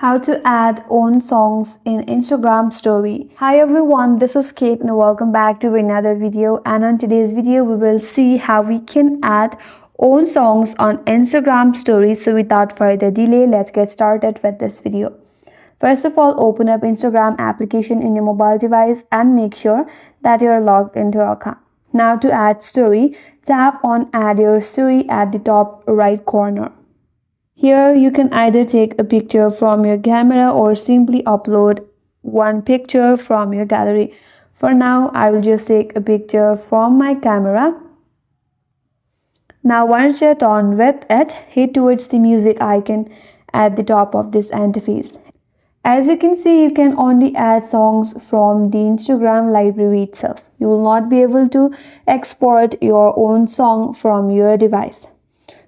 How to add own songs in Instagram story. Hi everyone, this is Kate and welcome back to another video. And on today's video we will see how we can add own songs on Instagram story. So without further delay, let's get started with this video. First of all, open up Instagram application in your mobile device and make sure that you're logged into your account. Now to add story, tap on add your story at the top right corner. Here you can either take a picture from your camera or simply upload one picture from your gallery. For now, I will just take a picture from my camera. Now once you're done with it, head towards the music icon at the top of this interface. As you can see, you can only add songs from the Instagram library itself. You will not be able to export your own song from your device.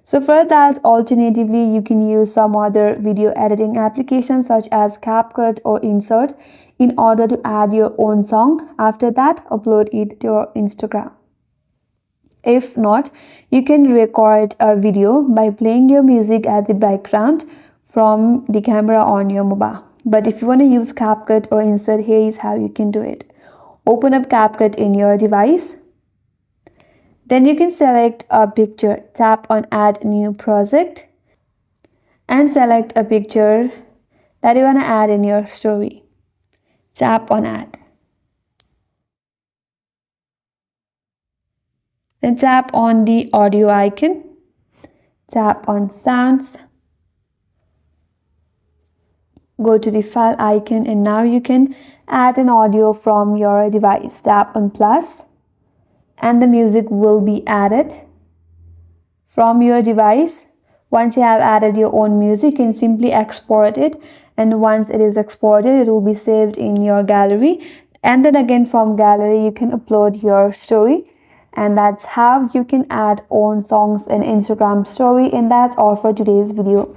So for that, alternatively, you can use some other video editing applications such as CapCut or Insert in order to add your own song. After that, upload it to your Instagram. If not, you can record a video by playing your music at the background from the camera on your mobile. But if you want to use CapCut or Insert, here is how you can do it. Open up CapCut in your device. Then you can select a picture, tap on add new project and select a picture that you want to add in your story. Tap on add. Then tap on the audio icon, tap on sounds, go to the file icon and now you can add an audio from your device. Tap on plus and the music will be added from your device. Once you have added your own music, you can simply export it, and once it is exported, it will be saved in your gallery, and then again from gallery you can upload your story. And that's how you can add own songs in Instagram story. And that's all for today's video.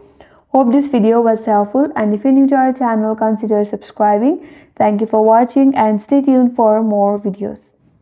Hope this video was helpful, and if you're new to our channel, consider subscribing. Thank you for watching and stay tuned for more videos.